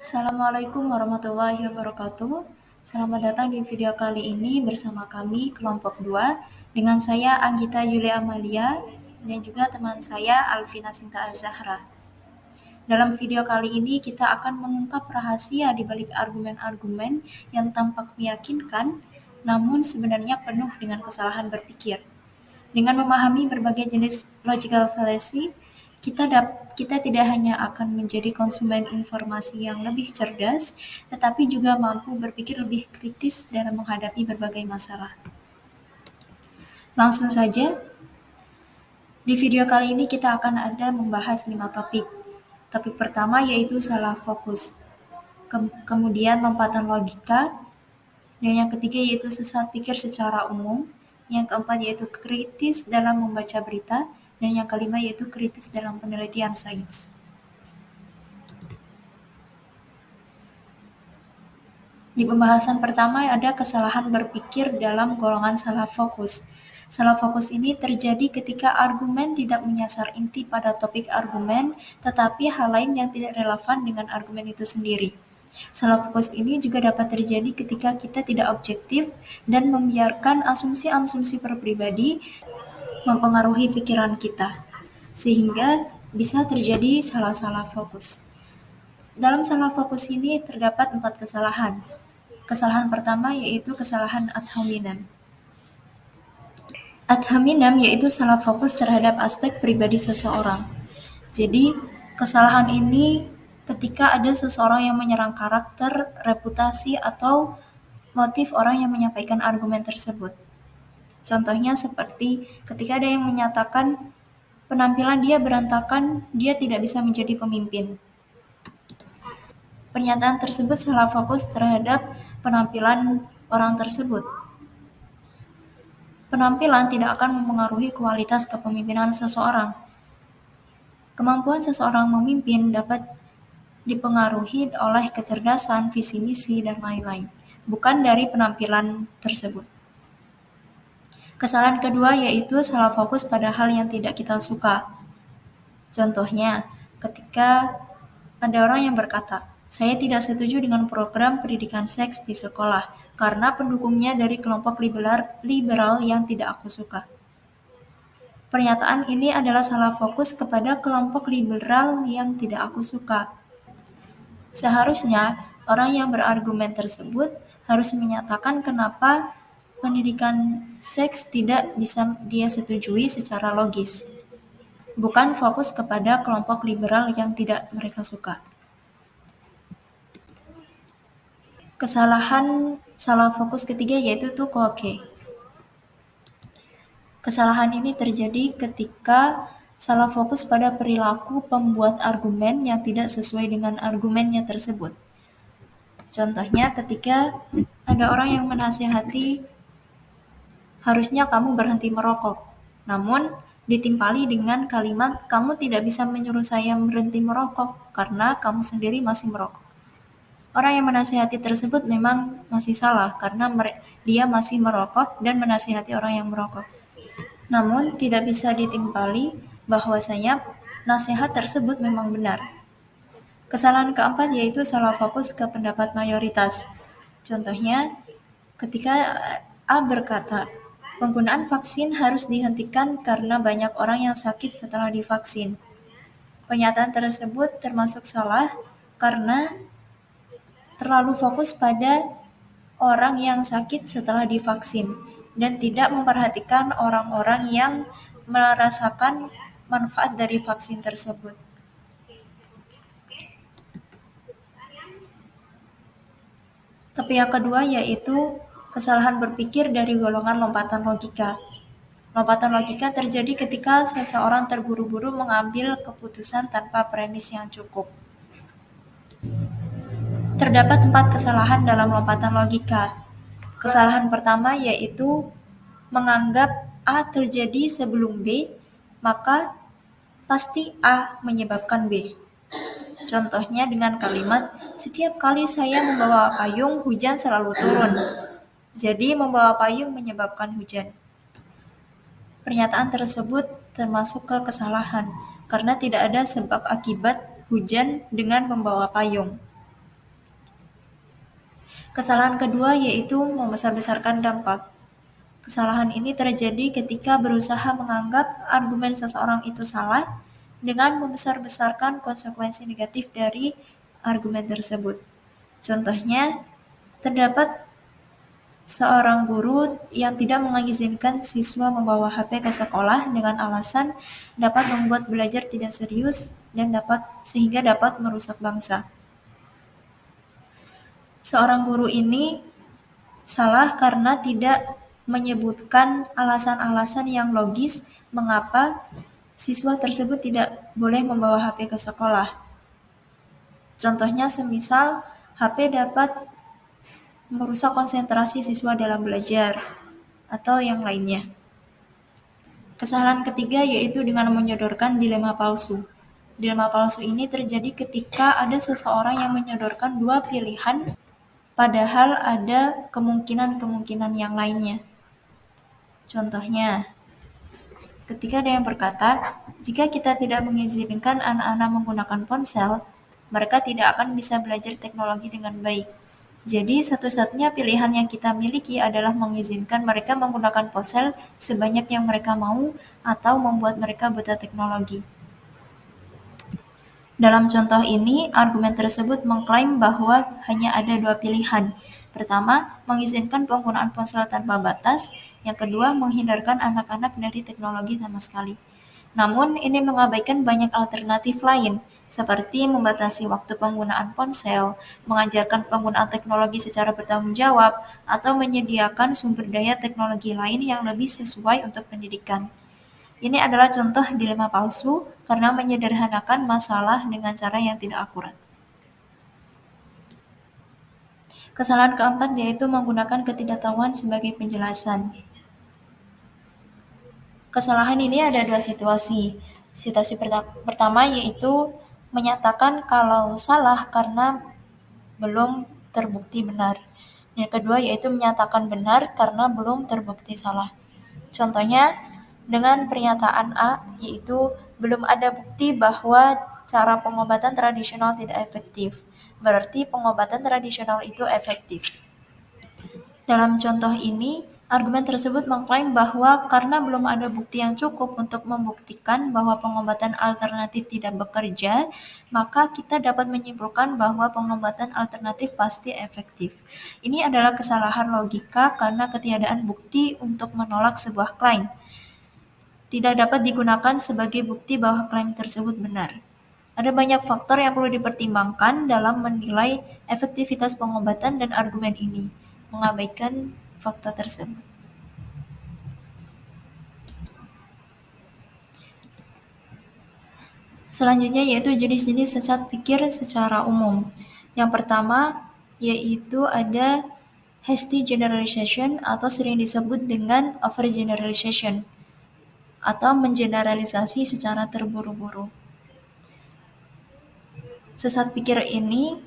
Assalamualaikum warahmatullahi wabarakatuh. Selamat datang di video kali ini bersama kami kelompok 2 dengan saya Anggita Yulia Amalia dan juga teman saya Alvina Sinta Azahra. Dalam video kali ini kita akan mengungkap rahasia di balik argumen-argumen yang tampak meyakinkan namun sebenarnya penuh dengan kesalahan berpikir. Dengan memahami berbagai jenis logical fallacy, kita tidak hanya akan menjadi konsumen informasi yang lebih cerdas, tetapi juga mampu berpikir lebih kritis dalam menghadapi berbagai masalah. Langsung saja, di video kali ini kita akan ada membahas 5 topik. Topik pertama yaitu salah fokus, kemudian lompatan logika, dan yang ketiga yaitu sesat pikir secara umum, yang keempat yaitu kritis dalam membaca berita, dan yang kelima yaitu kritis dalam penelitian sains. Di pembahasan pertama ada kesalahan berpikir dalam golongan salah fokus. Salah fokus ini terjadi ketika argumen tidak menyasar inti pada topik argumen, tetapi hal lain yang tidak relevan dengan argumen itu sendiri. Salah fokus ini juga dapat terjadi ketika kita tidak objektif dan membiarkan asumsi-asumsi pribadi mempengaruhi pikiran kita, sehingga bisa terjadi salah-salah fokus. Dalam salah fokus ini terdapat 4 kesalahan. Kesalahan pertama yaitu kesalahan ad hominem. Ad hominem yaitu salah fokus terhadap aspek pribadi seseorang. Jadi, kesalahan ini ketika ada seseorang yang menyerang karakter, reputasi, atau motif orang yang menyampaikan argumen tersebut. Contohnya seperti ketika ada yang menyatakan penampilan dia berantakan, dia tidak bisa menjadi pemimpin. Pernyataan tersebut salah fokus terhadap penampilan orang tersebut. Penampilan tidak akan mempengaruhi kualitas kepemimpinan seseorang. Kemampuan seseorang memimpin dapat dipengaruhi oleh kecerdasan, visi misi, dan lain-lain, bukan dari penampilan tersebut. Kesalahan kedua yaitu salah fokus pada hal yang tidak kita suka. Contohnya, ketika ada orang yang berkata, "Saya tidak setuju dengan program pendidikan seks di sekolah karena pendukungnya dari kelompok liberal yang tidak aku suka." Pernyataan ini adalah salah fokus kepada kelompok liberal yang tidak aku suka. Seharusnya orang yang berargumen tersebut harus menyatakan kenapa pendidikan seks tidak bisa dia setujui secara logis, bukan fokus kepada kelompok liberal yang tidak mereka suka. Kesalahan salah fokus ketiga yaitu tukoke. Kesalahan ini terjadi ketika salah fokus pada perilaku pembuat argumen yang tidak sesuai dengan argumennya tersebut. Contohnya ketika ada orang yang menasihati, "Harusnya kamu berhenti merokok," namun ditimpali dengan kalimat, "Kamu tidak bisa menyuruh saya berhenti merokok karena kamu sendiri masih merokok." Orang yang menasihati tersebut memang masih salah karena dia masih merokok dan menasihati orang yang merokok. Namun tidak bisa ditimpali bahwasanya nasihat tersebut memang benar. Kesalahan keempat yaitu salah fokus ke pendapat mayoritas. Contohnya, ketika A berkata, "Penggunaan vaksin harus dihentikan karena banyak orang yang sakit setelah divaksin." Pernyataan tersebut termasuk salah karena terlalu fokus pada orang yang sakit setelah divaksin dan tidak memperhatikan orang-orang yang merasakan manfaat dari vaksin tersebut. Tapi yang kedua yaitu kesalahan berpikir dari golongan lompatan logika. Lompatan logika terjadi ketika seseorang terburu-buru mengambil keputusan tanpa premis yang cukup. Terdapat 4 kesalahan dalam lompatan logika. Kesalahan pertama yaitu menganggap A terjadi sebelum B, maka pasti A menyebabkan B. Contohnya dengan kalimat, "Setiap kali saya membawa payung, hujan selalu turun. Jadi membawa payung menyebabkan hujan." Pernyataan tersebut termasuk ke kesalahan, karena tidak ada sebab akibat hujan dengan membawa payung. Kesalahan kedua yaitu membesar-besarkan dampak. Kesalahan ini terjadi ketika berusaha menganggap argumen seseorang itu salah dengan membesar-besarkan konsekuensi negatif dari argumen tersebut. Contohnya, terdapat seorang guru yang tidak mengizinkan siswa membawa HP ke sekolah dengan alasan dapat membuat belajar tidak serius dan sehingga dapat merusak bangsa. Seorang guru ini salah karena tidak menyebutkan alasan-alasan yang logis mengapa siswa tersebut tidak boleh membawa HP ke sekolah. Contohnya semisal HP dapat merusak konsentrasi siswa dalam belajar atau yang lainnya. Kesalahan ketiga yaitu dengan menyodorkan dilema palsu. Dilema palsu ini terjadi ketika ada seseorang yang menyodorkan dua pilihan padahal ada kemungkinan-kemungkinan yang lainnya. Contohnya, ketika ada yang berkata, jika kita tidak mengizinkan anak-anak menggunakan ponsel, mereka tidak akan bisa belajar teknologi dengan baik. Jadi, satu-satunya pilihan yang kita miliki adalah mengizinkan mereka menggunakan ponsel sebanyak yang mereka mau atau membuat mereka buta teknologi. Dalam contoh ini, argumen tersebut mengklaim bahwa hanya ada dua pilihan. Pertama, mengizinkan penggunaan ponsel tanpa batas. Yang kedua, menghindarkan anak-anak dari teknologi sama sekali. Namun, ini mengabaikan banyak alternatif lain, seperti membatasi waktu penggunaan ponsel, mengajarkan penggunaan teknologi secara bertanggung jawab, atau menyediakan sumber daya teknologi lain yang lebih sesuai untuk pendidikan. Ini adalah contoh dilema palsu karena menyederhanakan masalah dengan cara yang tidak akurat. Kesalahan keempat yaitu menggunakan ketidaktahuan sebagai penjelasan. Kesalahan ini ada dua situasi. Situasi pertama yaitu menyatakan kalau salah karena belum terbukti benar. Yang kedua yaitu menyatakan benar karena belum terbukti salah. Contohnya, dengan pernyataan A, yaitu belum ada bukti bahwa cara pengobatan tradisional tidak efektif. Berarti pengobatan tradisional itu efektif. Dalam contoh ini, argumen tersebut mengklaim bahwa karena belum ada bukti yang cukup untuk membuktikan bahwa pengobatan alternatif tidak bekerja, maka kita dapat menyimpulkan bahwa pengobatan alternatif pasti efektif. Ini adalah kesalahan logika karena ketiadaan bukti untuk menolak sebuah klaim. Tidak dapat digunakan sebagai bukti bahwa klaim tersebut benar. Ada banyak faktor yang perlu dipertimbangkan dalam menilai efektivitas pengobatan dan argumen ini, mengabaikan fakta tersebut. Selanjutnya yaitu jenis-jenis sesat pikir secara umum. Yang pertama yaitu ada hasty generalization atau sering disebut dengan overgeneralization atau mengeneralisasi secara terburu-buru. Sesat pikir ini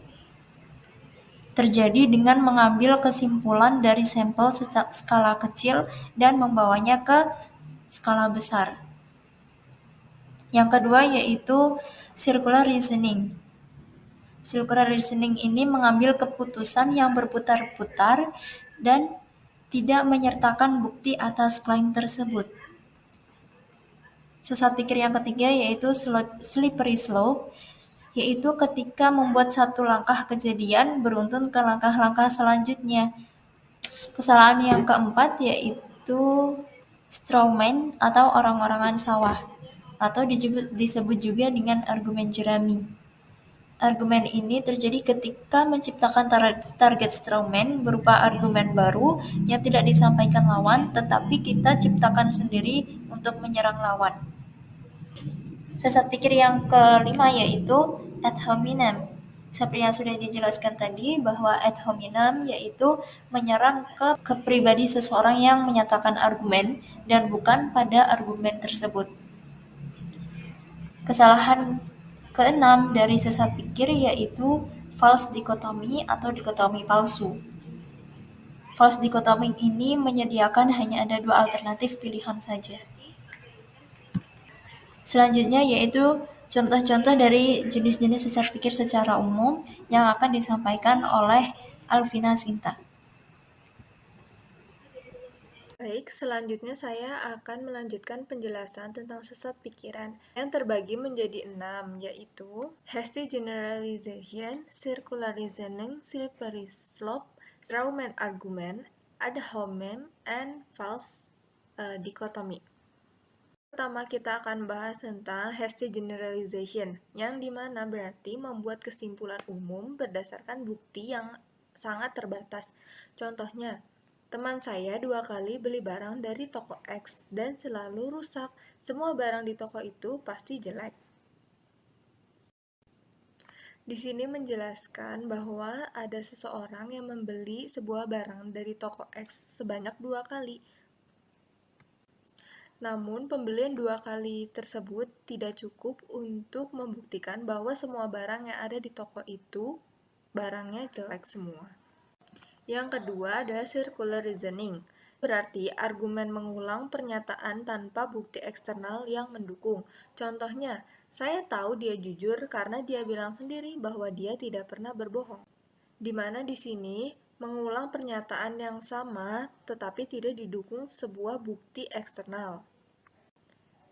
terjadi dengan mengambil kesimpulan dari sampel skala kecil dan membawanya ke skala besar. Yang kedua yaitu circular reasoning. Circular reasoning ini mengambil keputusan yang berputar-putar dan tidak menyertakan bukti atas klaim tersebut. Sesat pikir yang ketiga yaitu slippery slope, yaitu ketika membuat satu langkah kejadian beruntun ke langkah-langkah selanjutnya. Kesalahan yang keempat yaitu strawman atau orang-orangan sawah, atau disebut juga dengan argumen jerami. Argumen ini terjadi ketika menciptakan target strawman berupa argumen baru yang tidak disampaikan lawan, tetapi kita ciptakan sendiri untuk menyerang lawan. Sesat pikir yang kelima yaitu ad hominem. Seperti yang sudah dijelaskan tadi bahwa ad hominem yaitu menyerang ke pribadi seseorang yang menyatakan argumen dan bukan pada argumen tersebut. Kesalahan keenam dari sesat pikir yaitu false dichotomy atau dikotomi palsu. False dichotomy ini menyediakan hanya ada dua alternatif pilihan saja. Selanjutnya yaitu contoh-contoh dari jenis-jenis sesat pikir secara umum yang akan disampaikan oleh Alvina Sinta. Baik, selanjutnya saya akan melanjutkan penjelasan tentang sesat pikiran yang terbagi menjadi 6, yaitu hasty generalization, circular reasoning, slippery slope, strawman argument, ad hominem, and false dichotomy. Pertama, kita akan bahas tentang hasty generalization, yang dimana berarti membuat kesimpulan umum berdasarkan bukti yang sangat terbatas. Contohnya, teman saya 2 kali beli barang dari toko X dan selalu rusak. Semua barang di toko itu pasti jelek. Di sini menjelaskan bahwa ada seseorang yang membeli sebuah barang dari toko X sebanyak 2 kali. Namun, pembelian 2 kali tersebut tidak cukup untuk membuktikan bahwa semua barang yang ada di toko itu barangnya jelek semua. Yang kedua adalah circular reasoning. Berarti argumen mengulang pernyataan tanpa bukti eksternal yang mendukung. Contohnya, saya tahu dia jujur karena dia bilang sendiri bahwa dia tidak pernah berbohong. Di mana di sini mengulang pernyataan yang sama tetapi tidak didukung sebuah bukti eksternal.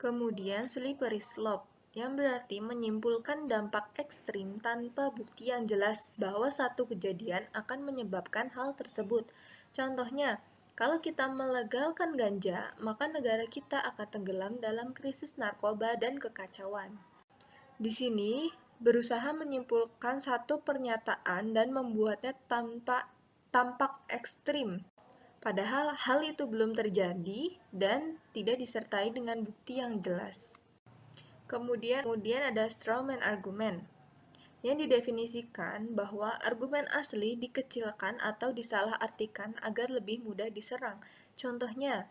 Kemudian slippery slope, yang berarti menyimpulkan dampak ekstrim tanpa bukti yang jelas bahwa satu kejadian akan menyebabkan hal tersebut. Contohnya, kalau kita melegalkan ganja, maka negara kita akan tenggelam dalam krisis narkoba dan kekacauan. Di sini, berusaha menyimpulkan satu pernyataan dan membuatnya tampak ekstrim. Padahal hal itu belum terjadi dan tidak disertai dengan bukti yang jelas. Kemudian ada strawman argument, yang didefinisikan bahwa argumen asli dikecilkan atau disalahartikan agar lebih mudah diserang. Contohnya,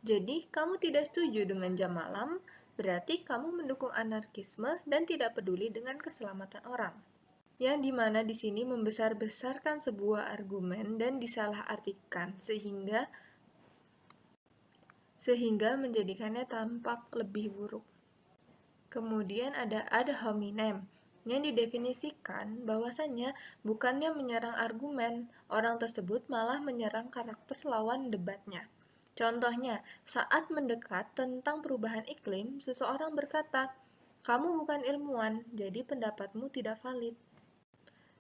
jadi kamu tidak setuju dengan jam malam, berarti kamu mendukung anarkisme dan tidak peduli dengan keselamatan orang. Yang dimana di sini membesar-besarkan sebuah argumen dan disalahartikan sehingga menjadikannya tampak lebih buruk. Kemudian ada ad hominem, yang didefinisikan bahwasannya bukannya menyerang argumen, orang tersebut malah menyerang karakter lawan debatnya. Contohnya, saat mendekat tentang perubahan iklim, seseorang berkata, "Kamu bukan ilmuwan, jadi pendapatmu tidak valid."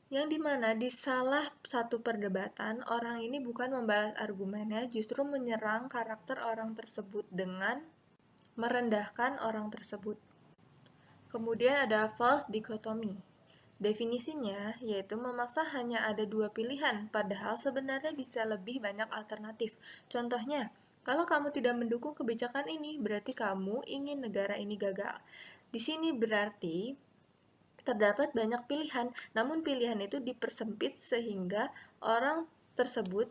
Yang dimana di salah satu perdebatan, orang ini bukan membalas argumennya, justru menyerang karakter orang tersebut dengan merendahkan orang tersebut. Kemudian ada false dichotomy. Definisinya yaitu memaksa hanya ada 2 pilihan, padahal sebenarnya bisa lebih banyak alternatif. Contohnya, kalau kamu tidak mendukung kebijakan ini, berarti kamu ingin negara ini gagal. Di sini berarti terdapat banyak pilihan, namun pilihan itu dipersempit sehingga orang tersebut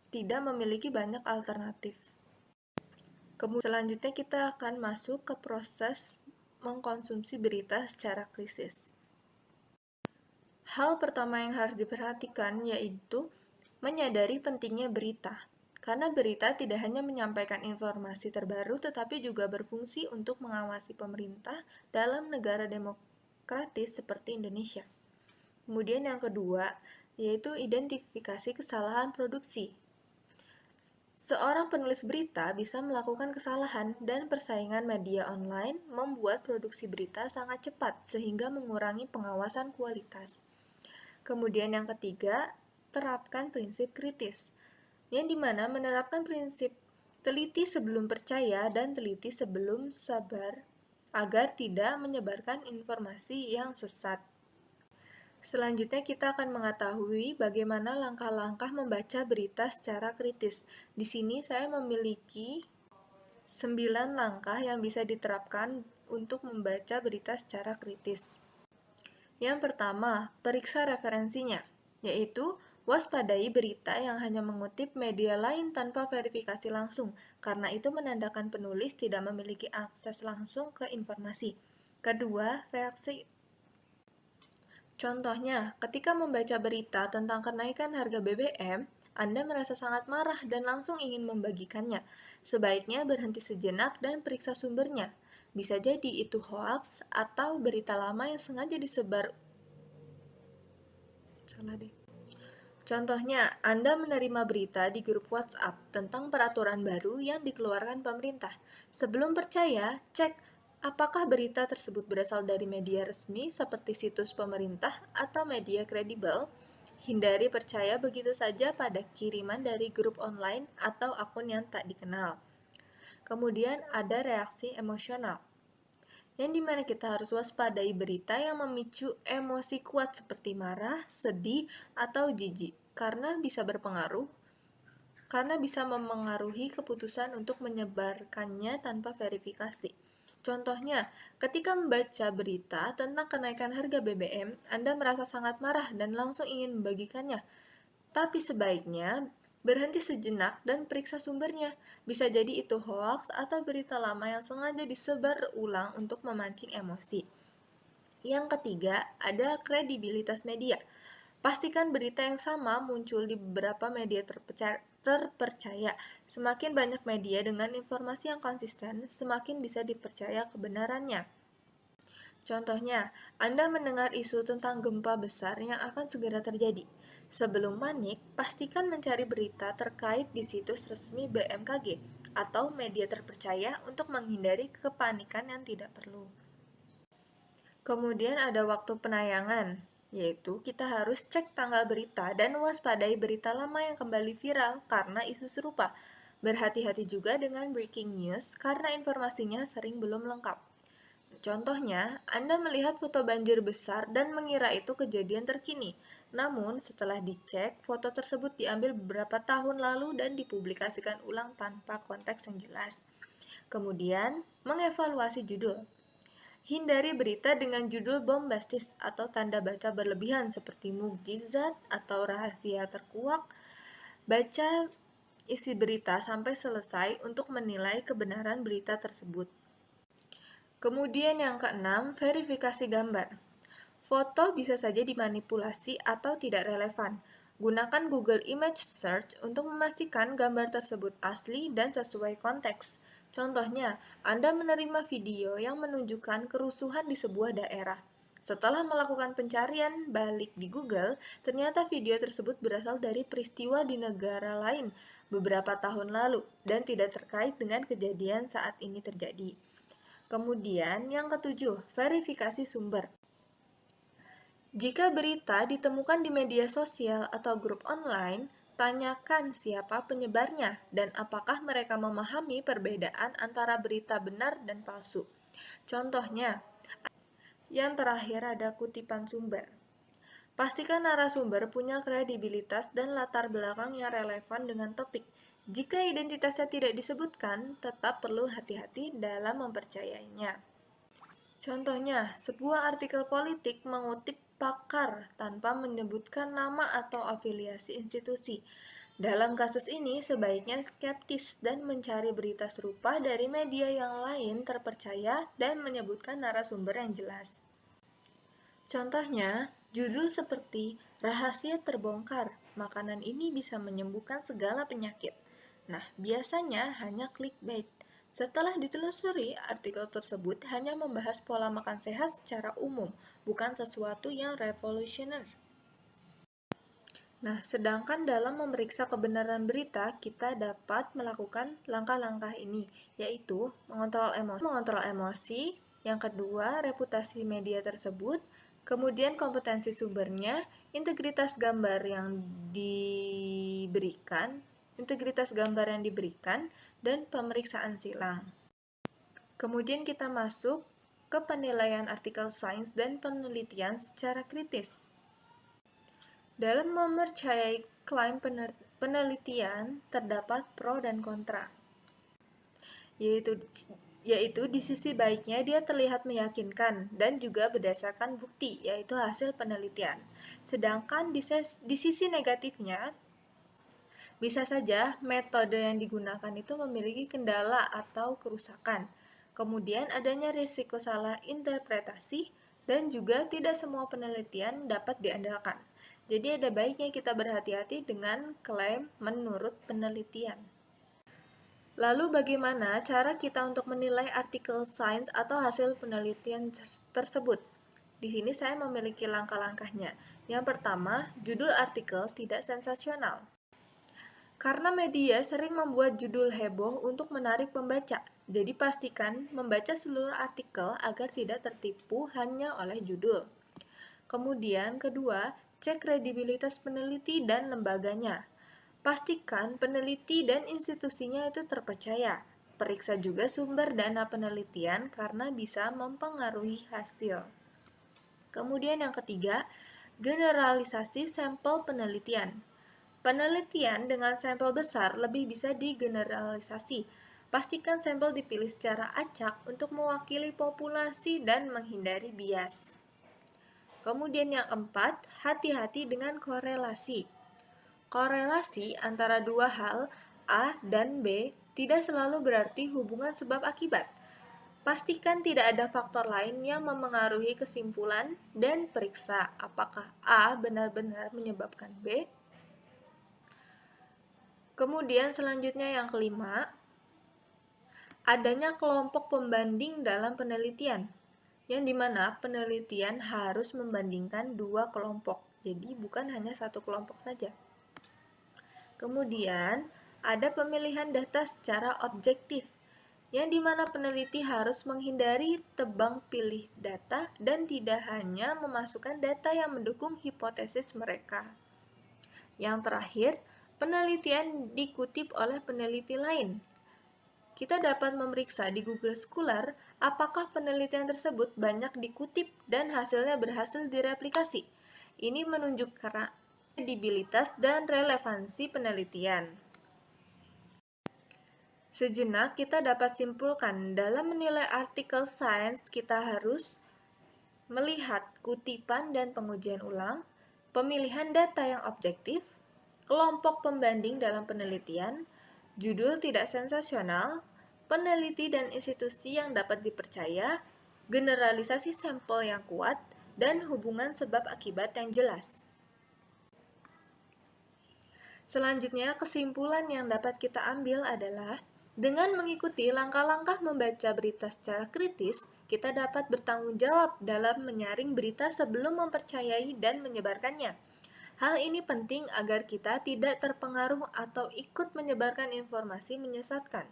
tidak memiliki banyak alternatif. Kemudian selanjutnya kita akan masuk ke proses mengkonsumsi berita secara krisis. Hal pertama yang harus diperhatikan yaitu menyadari pentingnya berita. Karena berita tidak hanya menyampaikan informasi terbaru, tetapi juga berfungsi untuk mengawasi pemerintah dalam negara demokratis seperti Indonesia. Kemudian yang kedua, yaitu identifikasi kesalahan produksi. Seorang penulis berita bisa melakukan kesalahan, dan persaingan media online membuat produksi berita sangat cepat sehingga mengurangi pengawasan kualitas. Kemudian yang ketiga, terapkan prinsip kritis, yang dimana menerapkan prinsip teliti sebelum percaya dan teliti sebelum sabar agar tidak menyebarkan informasi yang sesat. Selanjutnya kita akan mengetahui bagaimana langkah-langkah membaca berita secara kritis. Di sini saya memiliki 9 langkah yang bisa diterapkan untuk membaca berita secara kritis. Yang pertama, periksa referensinya, yaitu waspadai berita yang hanya mengutip media lain tanpa verifikasi langsung, karena itu menandakan penulis tidak memiliki akses langsung ke informasi. Kedua, reaksi. Contohnya, ketika membaca berita tentang kenaikan harga BBM, Anda merasa sangat marah dan langsung ingin membagikannya. Sebaiknya berhenti sejenak dan periksa sumbernya. Bisa jadi itu hoaks atau berita lama yang sengaja disebar salah deh. Contohnya, Anda menerima berita di grup WhatsApp tentang peraturan baru yang dikeluarkan pemerintah. Sebelum percaya, cek apakah berita tersebut berasal dari media resmi seperti situs pemerintah atau media kredibel. Hindari percaya begitu saja pada kiriman dari grup online atau akun yang tak dikenal. Kemudian ada reaksi emosional, yang dimana kita harus waspadai berita yang memicu emosi kuat seperti marah, sedih, atau jijik, karena bisa memengaruhi keputusan untuk menyebarkannya tanpa verifikasi. Contohnya, ketika membaca berita tentang kenaikan harga BBM, Anda merasa sangat marah dan langsung ingin membagikannya. Tapi sebaiknya berhenti sejenak dan periksa sumbernya. Bisa jadi itu hoax atau berita lama yang sengaja disebar ulang untuk memancing emosi. Yang ketiga, ada kredibilitas media. Pastikan berita yang sama muncul di beberapa media terpercaya. Semakin banyak media dengan informasi yang konsisten, semakin bisa dipercaya kebenarannya. Contohnya, Anda mendengar isu tentang gempa besar yang akan segera terjadi. Sebelum panik, pastikan mencari berita terkait di situs resmi BMKG atau media terpercaya untuk menghindari kepanikan yang tidak perlu. Kemudian ada waktu penayangan, yaitu kita harus cek tanggal berita dan waspadai berita lama yang kembali viral karena isu serupa. Berhati-hati juga dengan breaking news karena informasinya sering belum lengkap. Contohnya, Anda melihat foto banjir besar dan mengira itu kejadian terkini. Namun, setelah dicek, foto tersebut diambil beberapa tahun lalu dan dipublikasikan ulang tanpa konteks yang jelas. Kemudian, mengevaluasi judul. Hindari berita dengan judul bombastis atau tanda baca berlebihan seperti mukjizat atau rahasia terkuak. Baca isi berita sampai selesai untuk menilai kebenaran berita tersebut. Kemudian yang keenam, verifikasi gambar. Foto bisa saja dimanipulasi atau tidak relevan. Gunakan Google Image Search untuk memastikan gambar tersebut asli dan sesuai konteks. Contohnya, Anda menerima video yang menunjukkan kerusuhan di sebuah daerah. Setelah melakukan pencarian balik di Google, ternyata video tersebut berasal dari peristiwa di negara lain beberapa tahun lalu dan tidak terkait dengan kejadian saat ini terjadi. Kemudian, yang ketujuh, verifikasi sumber. Jika berita ditemukan di media sosial atau grup online, tanyakan siapa penyebarnya dan apakah mereka memahami perbedaan antara berita benar dan palsu. Contohnya, yang terakhir ada kutipan sumber. Pastikan narasumber punya kredibilitas dan latar belakang yang relevan dengan topik. Jika identitasnya tidak disebutkan, tetap perlu hati-hati dalam mempercayainya. Contohnya, sebuah artikel politik mengutip pakar tanpa menyebutkan nama atau afiliasi institusi. Dalam kasus ini, sebaiknya skeptis dan mencari berita serupa dari media yang lain terpercaya dan menyebutkan narasumber yang jelas. Contohnya, judul seperti "Rahasia Terbongkar, makanan ini bisa menyembuhkan segala penyakit". Nah, biasanya hanya clickbait. Setelah ditelusuri, artikel tersebut hanya membahas pola makan sehat secara umum, bukan sesuatu yang revolusioner. Nah, sedangkan dalam memeriksa kebenaran berita, kita dapat melakukan langkah-langkah ini, yaitu mengontrol emosi, yang kedua, reputasi media tersebut, kemudian kompetensi sumbernya, integritas gambar yang diberikan, dan pemeriksaan silang. Kemudian kita masuk ke penilaian artikel sains dan penelitian secara kritis. Dalam mempercayai klaim penelitian, terdapat pro dan kontra. Yaitu di sisi baiknya dia terlihat meyakinkan dan juga berdasarkan bukti, yaitu hasil penelitian. Sedangkan di sisi negatifnya, bisa saja metode yang digunakan itu memiliki kendala atau kerusakan. Kemudian adanya risiko salah interpretasi dan juga tidak semua penelitian dapat diandalkan. Jadi ada baiknya kita berhati-hati dengan klaim menurut penelitian. Lalu bagaimana cara kita untuk menilai artikel sains atau hasil penelitian tersebut? Di sini saya memiliki langkah-langkahnya. Yang pertama, judul artikel tidak sensasional. Karena media sering membuat judul heboh untuk menarik pembaca, jadi pastikan membaca seluruh artikel agar tidak tertipu hanya oleh judul. Kemudian kedua, cek kredibilitas peneliti dan lembaganya. Pastikan peneliti dan institusinya itu terpercaya. Periksa juga sumber dana penelitian karena bisa mempengaruhi hasil. Kemudian yang ketiga, generalisasi sampel penelitian. Penelitian dengan sampel besar lebih bisa digeneralisasi. Pastikan sampel dipilih secara acak untuk mewakili populasi dan menghindari bias. Kemudian yang keempat, hati-hati dengan korelasi. Korelasi antara dua hal, A dan B, tidak selalu berarti hubungan sebab akibat. Pastikan tidak ada faktor lain yang memengaruhi kesimpulan dan periksa apakah A benar-benar menyebabkan B. Kemudian selanjutnya yang kelima, adanya kelompok pembanding dalam penelitian, yang dimana penelitian harus membandingkan dua kelompok, jadi bukan hanya satu kelompok saja. Kemudian, ada pemilihan data secara objektif, yang dimana peneliti harus menghindari tebang pilih data dan tidak hanya memasukkan data yang mendukung hipotesis mereka. Yang terakhir, penelitian dikutip oleh peneliti lain. Kita dapat memeriksa di Google Scholar apakah penelitian tersebut banyak dikutip dan hasilnya berhasil direplikasi. Ini menunjukkan kredibilitas dan relevansi penelitian. Sejenak kita dapat simpulkan dalam menilai artikel sains kita harus melihat kutipan dan pengujian ulang, pemilihan data yang objektif, kelompok pembanding dalam penelitian, judul tidak sensasional, peneliti dan institusi yang dapat dipercaya, generalisasi sampel yang kuat, dan hubungan sebab akibat yang jelas. Selanjutnya, kesimpulan yang dapat kita ambil adalah dengan mengikuti langkah-langkah membaca berita secara kritis, kita dapat bertanggung jawab dalam menyaring berita sebelum mempercayai dan menyebarkannya. Hal ini penting agar kita tidak terpengaruh atau ikut menyebarkan informasi menyesatkan.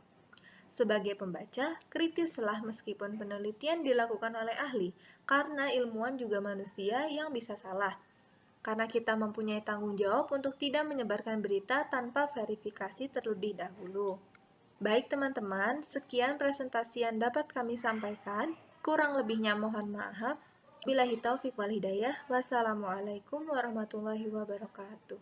Sebagai pembaca, kritislah meskipun penelitian dilakukan oleh ahli, karena ilmuwan juga manusia yang bisa salah. Karena kita mempunyai tanggung jawab untuk tidak menyebarkan berita tanpa verifikasi terlebih dahulu. Baik teman-teman, sekian presentasi yang dapat kami sampaikan. Kurang lebihnya mohon maaf. Billahi taufiq wal hidayah. Wassalamualaikum warahmatullahi wabarakatuh.